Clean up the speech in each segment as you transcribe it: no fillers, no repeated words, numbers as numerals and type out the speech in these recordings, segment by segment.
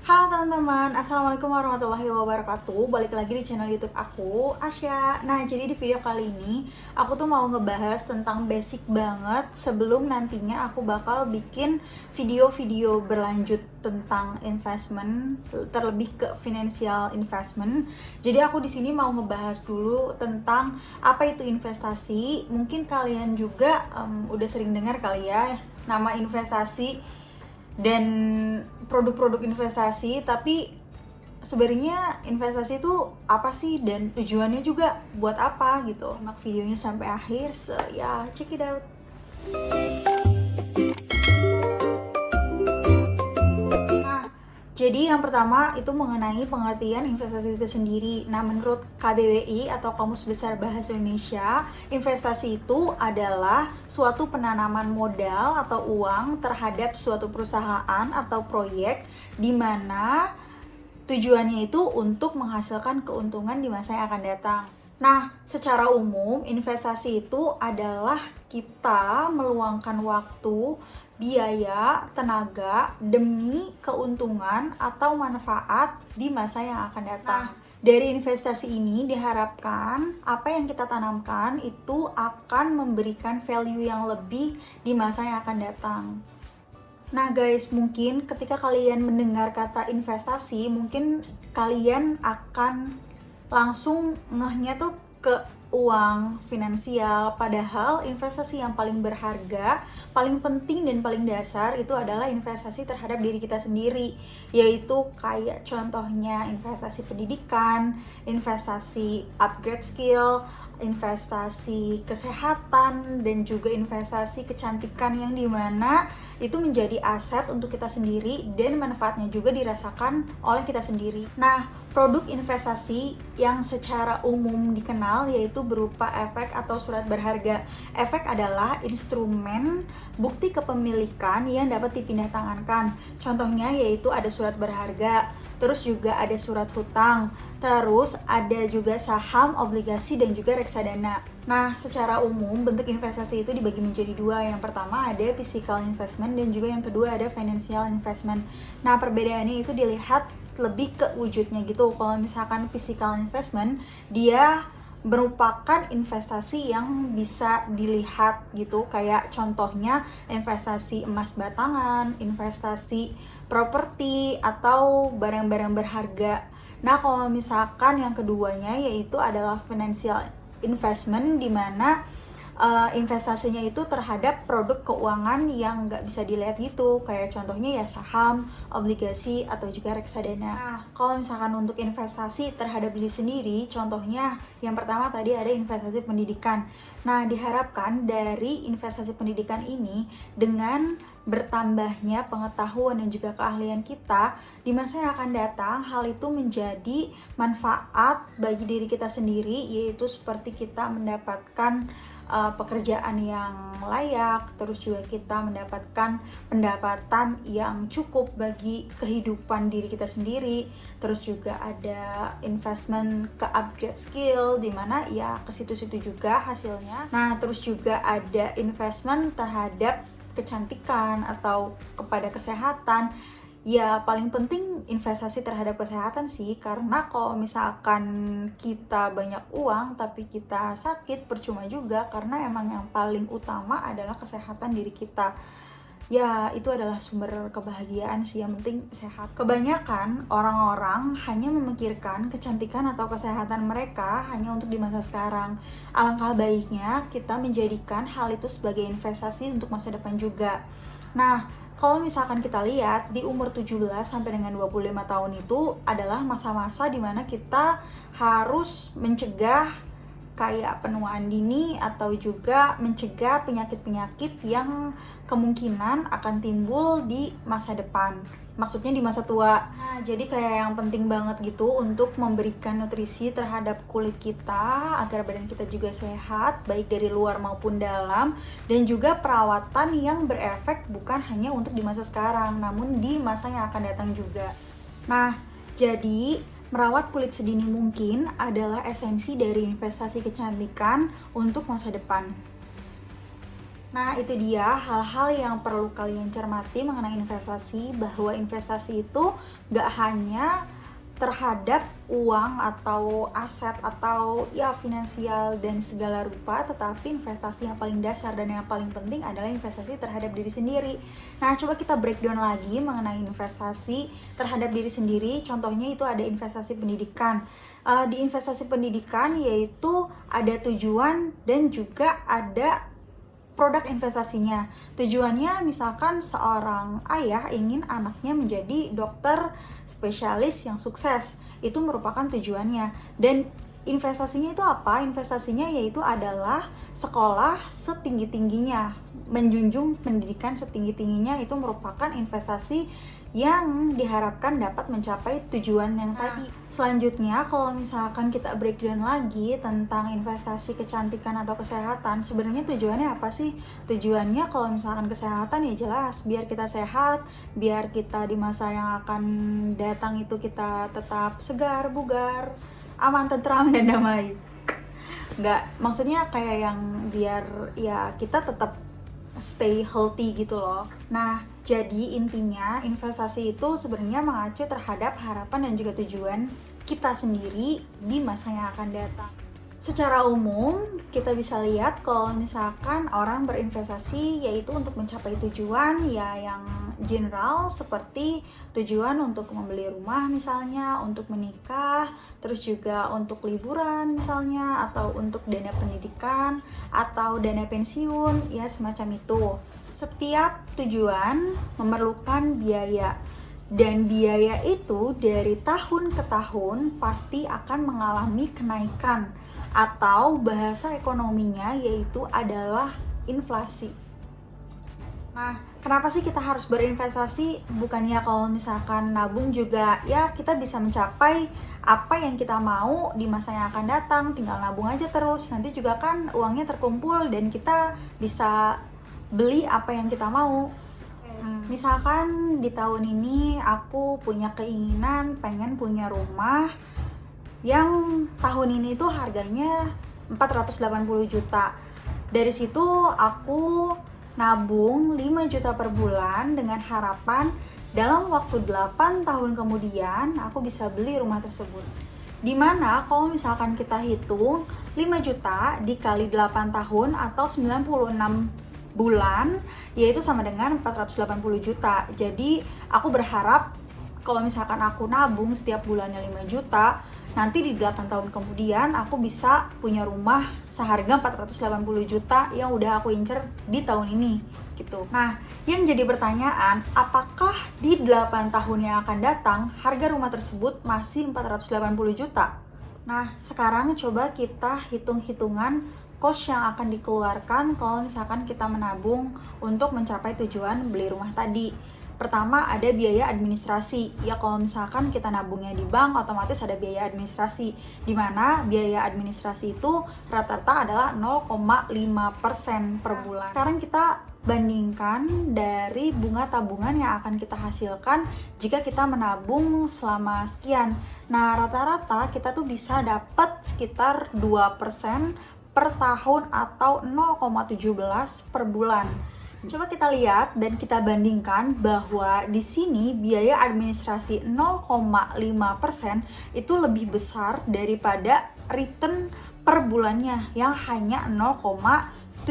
Halo teman-teman, Assalamualaikum warahmatullahi wabarakatuh. Balik lagi di channel YouTube aku, Asya. Nah, jadi di video kali ini aku tuh mau ngebahas tentang basic banget sebelum nantinya aku bakal bikin video-video berlanjut tentang investment, terlebih ke financial investment. Jadi aku di sini mau ngebahas dulu tentang apa itu investasi. Mungkin kalian juga udah sering dengar kali ya nama investasi dan produk-produk investasi, tapi sebenarnya investasi itu apa sih dan tujuannya juga buat apa gitu. Simak videonya sampai akhir, so ya check it out. Nah, jadi yang pertama itu mengenai pengertian investasi itu sendiri. Nah, menurut KBBI atau Kamus Besar Bahasa Indonesia, investasi itu adalah suatu penanaman modal atau uang terhadap suatu perusahaan atau proyek di mana tujuannya itu untuk menghasilkan keuntungan di masa yang akan datang. Nah, secara umum investasi itu adalah kita meluangkan waktu, biaya, tenaga demi keuntungan atau manfaat di masa yang akan datang. Dari investasi ini diharapkan apa yang kita tanamkan itu akan memberikan value yang lebih di masa yang akan datang. Nah guys, mungkin ketika kalian mendengar kata investasi, mungkin kalian akan langsung ngehnya tuh ke uang finansial. Padahal investasi yang paling berharga, paling penting dan paling dasar itu adalah investasi terhadap diri kita sendiri. Yaitu kayak contohnya investasi pendidikan, investasi upgrade skill, investasi kesehatan, dan juga investasi kecantikan yang dimana itu menjadi aset untuk kita sendiri dan manfaatnya juga dirasakan oleh kita sendiri. Nah, produk investasi yang secara umum dikenal yaitu berupa efek atau surat berharga. Efek adalah instrumen bukti kepemilikan yang dapat dipindah tangankan. Contohnya yaitu ada surat berharga, terus juga ada surat hutang, terus ada juga saham, obligasi, dan juga reksadana. Nah, secara umum bentuk investasi itu dibagi menjadi dua. Yang pertama ada physical investment dan juga yang kedua ada financial investment. Nah, perbedaannya itu dilihat lebih ke wujudnya gitu. Kalau misalkan physical investment, dia merupakan investasi yang bisa dilihat gitu, kayak contohnya investasi emas batangan, investasi properti, atau barang-barang berharga. Nah, kalau misalkan yang keduanya yaitu adalah financial investment, di mana investasinya itu terhadap produk keuangan yang nggak bisa dilihat gitu, kayak contohnya ya saham, obligasi, atau juga reksadana. Nah, kalau misalkan untuk investasi terhadap diri sendiri, contohnya yang pertama tadi ada investasi pendidikan. Nah, diharapkan dari investasi pendidikan ini dengan bertambahnya pengetahuan dan juga keahlian kita di masa yang akan datang, hal itu menjadi manfaat bagi diri kita sendiri, yaitu seperti kita mendapatkan pekerjaan yang layak, terus juga kita mendapatkan pendapatan yang cukup bagi kehidupan diri kita sendiri, terus juga ada investment ke upgrade skill, dimana ya ke situ-situ juga hasilnya. Nah, terus juga ada investment terhadap kecantikan atau kepada kesehatan. Ya, paling penting investasi terhadap kesehatan sih, karena kalau misalkan kita banyak uang tapi kita sakit, percuma juga, karena emang yang paling utama adalah kesehatan diri kita. Ya, itu adalah sumber kebahagiaan sih, yang penting sehat. Kebanyakan orang-orang hanya memikirkan kecantikan atau kesehatan mereka hanya untuk di masa sekarang. Alangkah baiknya kita menjadikan hal itu sebagai investasi untuk masa depan juga. Nah, kalau misalkan kita lihat di umur 17 sampai dengan 25 tahun itu adalah masa-masa dimana kita harus mencegah kayak penuaan dini atau juga mencegah penyakit-penyakit yang kemungkinan akan timbul di masa depan. Maksudnya di masa tua. Nah, jadi kayak yang penting banget gitu untuk memberikan nutrisi terhadap kulit kita agar badan kita juga sehat, baik dari luar maupun dalam, dan juga perawatan yang berefek bukan hanya untuk di masa sekarang, namun di masa yang akan datang juga. Nah, jadi merawat kulit sedini mungkin adalah esensi dari investasi kecantikan untuk masa depan. Nah, itu dia hal-hal yang perlu kalian cermati mengenai investasi, bahwa investasi itu gak hanya terhadap uang atau aset atau ya finansial dan segala rupa, tetapi investasi yang paling dasar dan yang paling penting adalah investasi terhadap diri sendiri. Nah, coba kita breakdown lagi mengenai investasi terhadap diri sendiri. Contohnya itu ada investasi pendidikan. Di investasi pendidikan yaitu ada tujuan dan juga ada produk investasinya. Tujuannya misalkan seorang ayah ingin anaknya menjadi dokter spesialis yang sukses. Itu merupakan tujuannya. Dan investasinya itu apa? Investasinya yaitu adalah sekolah setinggi-tingginya. Menjunjung pendidikan setinggi-tingginya itu merupakan investasi yang diharapkan dapat mencapai tujuan yang tadi. Selanjutnya, kalau misalkan kita breakdown lagi tentang investasi kecantikan atau kesehatan, sebenarnya tujuannya apa sih? Tujuannya kalau misalkan kesehatan ya jelas, biar kita sehat, biar kita di masa yang akan datang itu kita tetap segar, bugar, aman, tentram, dan damai. Maksudnya kayak yang biar ya kita tetap stay healthy gitu loh. Nah, jadi intinya investasi itu sebenarnya mengacu terhadap harapan dan juga tujuan kita sendiri di masa yang akan datang. Secara umum, kita bisa lihat kalau misalkan orang berinvestasi yaitu untuk mencapai tujuan ya yang general, seperti tujuan untuk membeli rumah misalnya, untuk menikah, terus juga untuk liburan misalnya, atau untuk dana pendidikan, atau dana pensiun, ya semacam itu. Setiap tujuan memerlukan biaya, dan biaya itu dari tahun ke tahun pasti akan mengalami kenaikan, atau bahasa ekonominya yaitu adalah inflasi. Nah, kenapa sih kita harus berinvestasi? Bukannya kalau misalkan nabung juga ya kita bisa mencapai apa yang kita mau di masa yang akan datang, tinggal nabung aja terus. Nanti juga kan uangnya terkumpul dan kita bisa beli apa yang kita mau. Misalkan di tahun ini aku punya keinginan pengen punya rumah yang tahun ini tuh harganya 480 juta. Dari situ aku nabung 5 juta per bulan dengan harapan dalam waktu 8 tahun kemudian aku bisa beli rumah tersebut. Dimana kalau misalkan kita hitung 5 juta dikali 8 tahun atau 96 bulan, yaitu sama dengan 480 juta. Jadi aku berharap kalau misalkan aku nabung setiap bulannya 5 juta, nanti di 8 tahun kemudian aku bisa punya rumah seharga 480 juta yang udah aku incer di tahun ini gitu. Nah, yang jadi pertanyaan, apakah di 8 tahun yang akan datang harga rumah tersebut masih 480 juta? Nah, sekarang coba kita hitung-hitungan cost yang akan dikeluarkan kalau misalkan kita menabung untuk mencapai tujuan beli rumah tadi. Pertama ada biaya administrasi. Ya kalau misalkan kita nabungnya di bank, otomatis ada biaya administrasi, di mana biaya administrasi itu rata-rata adalah 0,5% per bulan. Sekarang kita bandingkan dari bunga tabungan yang akan kita hasilkan jika kita menabung selama sekian. Nah, rata-rata kita tuh bisa dapat sekitar 2% per tahun atau 0,17 per bulan. Coba kita lihat dan kita bandingkan bahwa di sini biaya administrasi 0,5% itu lebih besar daripada return per bulannya yang hanya 0,17%.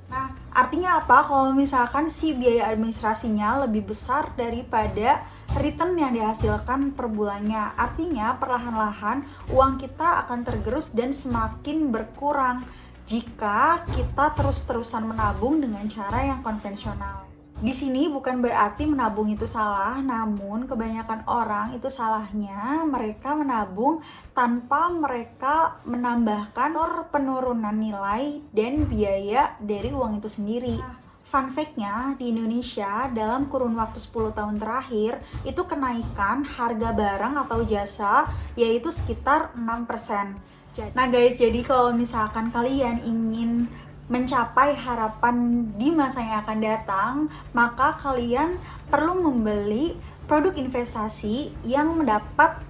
Nah, artinya apa? Kalau misalkan si biaya administrasinya lebih besar daripada return yang dihasilkan per bulannya, artinya perlahan-lahan uang kita akan tergerus dan semakin berkurang jika kita terus-terusan menabung dengan cara yang konvensional. Di sini bukan berarti menabung itu salah, namun kebanyakan orang itu salahnya mereka menabung tanpa mereka menambahkan penurunan nilai dan biaya dari uang itu sendiri. Fun fact-nya, di Indonesia dalam kurun waktu 10 tahun terakhir itu kenaikan harga barang atau jasa yaitu sekitar 6%. Nah guys, jadi kalau misalkan kalian ingin mencapai harapan di masa yang akan datang, maka kalian perlu membeli produk investasi yang mendapat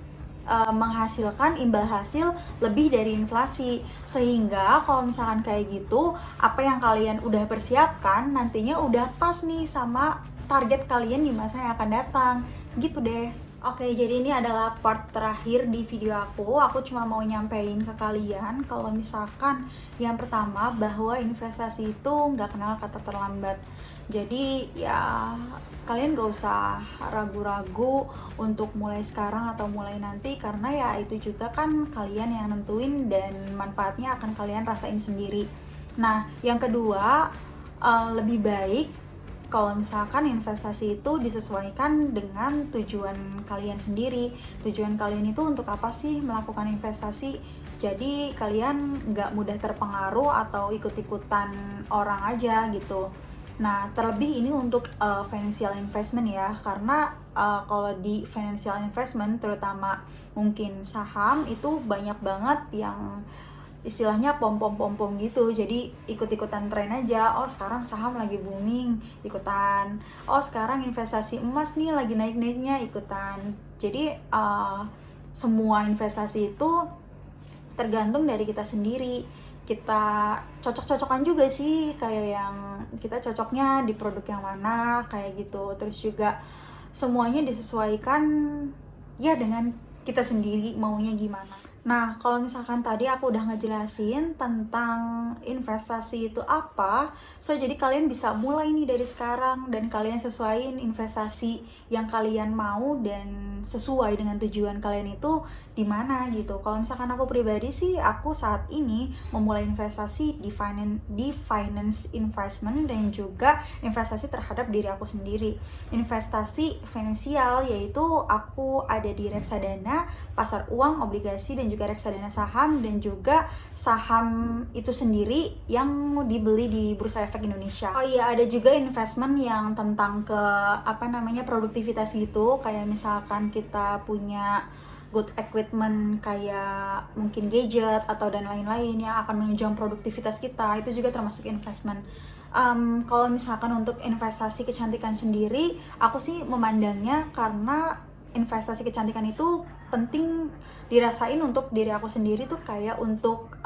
menghasilkan imbal hasil lebih dari inflasi. Sehingga kalau misalkan kayak gitu, apa yang kalian udah persiapkan nantinya udah pas nih sama target kalian di masa yang akan datang. Gitu deh. Oke, jadi ini adalah part terakhir di video aku. Aku cuma mau nyampein ke kalian kalau misalkan yang pertama bahwa investasi itu nggak kenal kata terlambat. Jadi ya kalian gak usah ragu-ragu untuk mulai sekarang atau mulai nanti, karena ya itu juga kan kalian yang nentuin dan manfaatnya akan kalian rasain sendiri. Nah, yang kedua, lebih baik kalau misalkan investasi itu disesuaikan dengan tujuan kalian sendiri. Tujuan kalian itu untuk apa sih melakukan investasi? Jadi kalian nggak mudah terpengaruh atau ikut-ikutan orang aja gitu. Nah, terlebih ini untuk financial investment ya, karena kalau di financial investment terutama mungkin saham itu banyak banget yang istilahnya pom-pom gitu. Jadi ikut-ikutan tren aja. Oh, sekarang saham lagi booming, ikutan. Oh, sekarang investasi emas nih lagi naik-naiknya, ikutan. Jadi semua investasi itu tergantung dari kita sendiri. Kita cocok-cocokan juga sih, kayak yang kita cocoknya di produk yang mana, kayak gitu. Terus juga semuanya disesuaikan ya dengan kita sendiri maunya gimana. Nah, kalau misalkan tadi aku udah ngejelasin tentang investasi itu apa, jadi kalian bisa mulai nih dari sekarang dan kalian sesuaiin investasi yang kalian mau dan sesuai dengan tujuan kalian itu di mana gitu. Kalau misalkan aku pribadi sih, aku saat ini memulai investasi di finance investment dan juga investasi terhadap diri aku sendiri. Investasi finansial yaitu aku ada di reksadana, pasar uang, obligasi, dan juga reksadana saham, dan juga saham itu sendiri yang dibeli di Bursa Efek Indonesia. Oh iya, ada juga investment yang tentang ke produktivitas gitu, kayak misalkan kita punya good equipment kayak mungkin gadget atau dan lain-lain yang akan menunjang produktivitas kita, itu juga termasuk investment. Kalau misalkan untuk investasi kecantikan sendiri, aku sih memandangnya karena investasi kecantikan itu penting dirasain untuk diri aku sendiri tuh, kayak untuk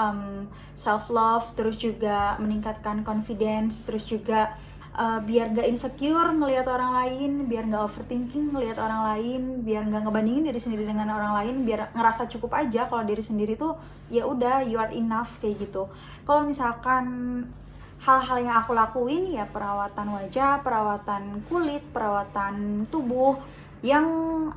self love, terus juga meningkatkan confidence, terus juga biar gak insecure ngelihat orang lain, biar gak overthinking ngelihat orang lain, biar gak ngebandingin diri sendiri dengan orang lain, biar ngerasa cukup aja kalau diri sendiri tuh ya udah you are enough kayak gitu. Kalau misalkan hal-hal yang aku lakuin ya perawatan wajah, perawatan kulit, perawatan tubuh yang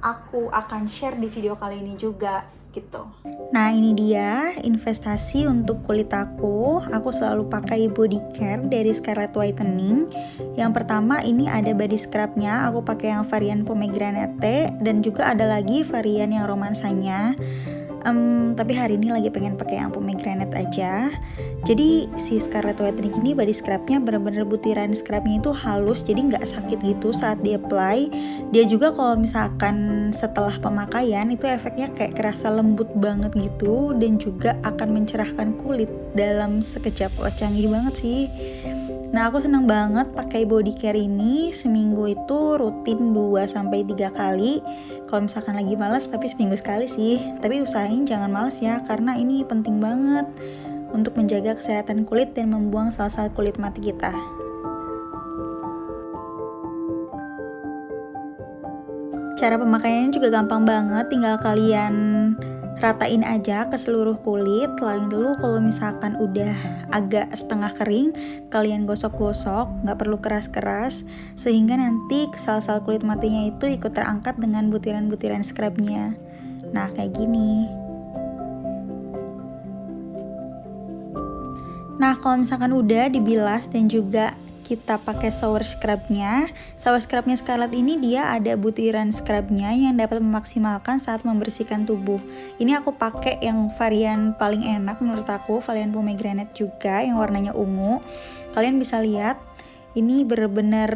aku akan share di video kali ini juga gitu. Nah, ini dia investasi untuk kulit aku. Aku selalu pakai body care dari Scarlett Whitening. Yang pertama ini ada body scrubnya. Aku pakai yang varian pomegranate dan juga ada lagi varian yang romansanya. Tapi hari ini lagi pengen pakai yang pomegranate aja. Jadi si Scarlett Whitening ini body scrubnya bener-bener butiran scrubnya itu halus, jadi nggak sakit gitu saat di apply. Dia juga kalau misalkan setelah pemakaian itu efeknya kayak kerasa lembut banget gitu, dan juga akan mencerahkan kulit dalam sekejap. Canggih banget sih. Nah, aku seneng banget pakai body care ini. Seminggu itu rutin 2-3 kali. Kalau misalkan lagi malas, tapi seminggu sekali sih. Tapi usahain jangan malas ya, karena ini penting banget untuk menjaga kesehatan kulit dan membuang sel-sel kulit mati kita. Cara pemakaiannya juga gampang banget, tinggal kalian ratain aja ke seluruh kulit. Lalu kalau misalkan udah agak setengah kering, kalian gosok-gosok, nggak perlu keras-keras, sehingga nanti sel-sel kulit matinya itu ikut terangkat dengan butiran-butiran scrubnya. Nah, kayak gini. Nah, kalau misalkan udah dibilas dan juga kita pakai shower scrubnya. Shower scrubnya Scarlett ini dia ada butiran scrubnya yang dapat memaksimalkan saat membersihkan tubuh. Ini aku pakai yang varian paling enak menurut aku, varian pomegranate juga yang warnanya ungu. Kalian bisa lihat ini bener-bener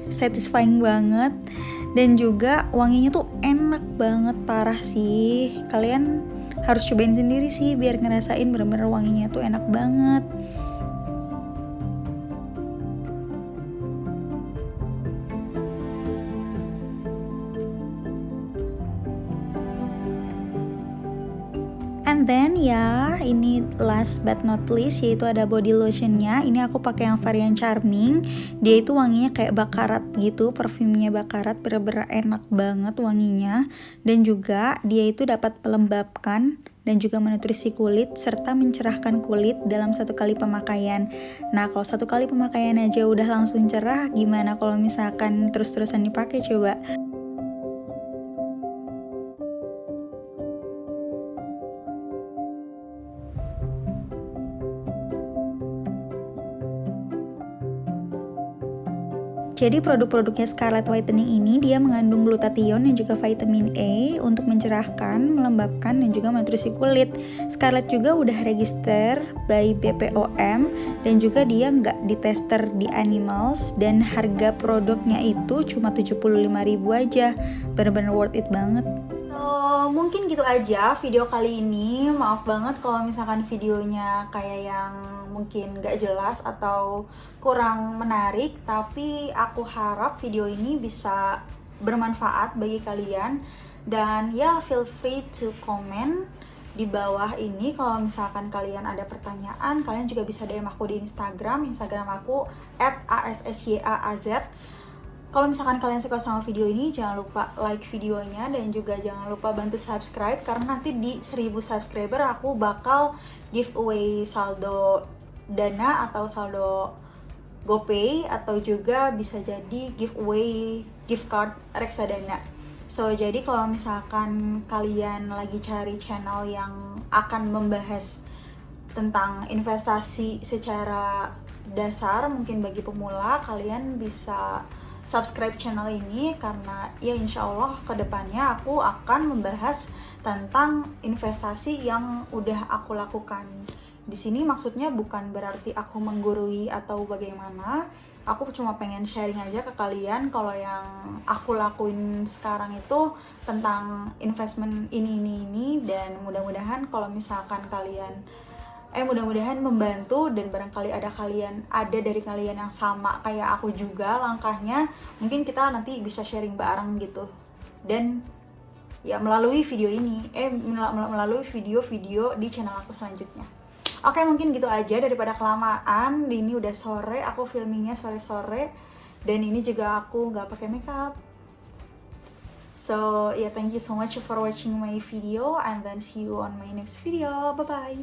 satisfying banget, dan juga wanginya tuh enak banget, parah sih. Kalian harus cobain sendiri sih biar ngerasain bener-bener wanginya tuh enak banget. And then ya, ini last but not least, yaitu ada body lotionnya. Ini aku pakai yang varian Charming. Dia itu wanginya kayak bakarat gitu, parfumnya bakarat, bener-bener enak banget wanginya. Dan juga dia itu dapat melembabkan dan juga menutrisi kulit serta mencerahkan kulit dalam 1 kali pemakaian. Nah, kalau 1 kali pemakaian aja udah langsung cerah, gimana kalau misalkan terus-terusan dipakai coba? Jadi produk-produknya Scarlett Whitening ini dia mengandung glutathione dan juga vitamin A untuk mencerahkan, melembabkan, dan juga menutrisi kulit. Scarlett juga udah register by BPOM dan juga dia nggak ditester di animals dan harga produknya itu cuma 75.000 aja. Bener-bener worth it banget. Mungkin gitu aja video kali ini. Maaf banget kalau misalkan videonya kayak yang mungkin gak jelas atau kurang menarik, tapi aku harap video ini bisa bermanfaat bagi kalian. Dan ya, feel free to comment di bawah ini kalau misalkan kalian ada pertanyaan. Kalian juga bisa DM aku di Instagram aku @assyaaz. Kalau misalkan kalian suka sama video ini, jangan lupa like videonya dan juga jangan lupa bantu subscribe, karena nanti di 1000 subscriber aku bakal giveaway saldo Dana atau saldo GoPay, atau juga bisa jadi giveaway gift card Reksadana. So, jadi kalau misalkan kalian lagi cari channel yang akan membahas tentang investasi secara dasar, mungkin bagi pemula, kalian bisa subscribe channel ini, karena ya insya Allah kedepannya aku akan membahas tentang investasi yang udah aku lakukan. Di sini maksudnya bukan berarti aku menggurui atau bagaimana. Aku cuma pengen sharing aja ke kalian kalau yang aku lakuin sekarang itu tentang investment ini, dan mudah-mudahan kalau misalkan kalian mudah-mudahan membantu, dan barangkali ada dari kalian yang sama kayak aku juga langkahnya, mungkin kita nanti bisa sharing bareng gitu. Dan ya melalui video ini, melalui video-video di channel aku selanjutnya. Oke, mungkin gitu aja daripada kelamaan. Ini udah sore, aku filmingnya sore-sore, dan ini juga aku nggak pakai makeup. So yeah, thank you so much for watching my video, and then see you on my next video. Bye bye.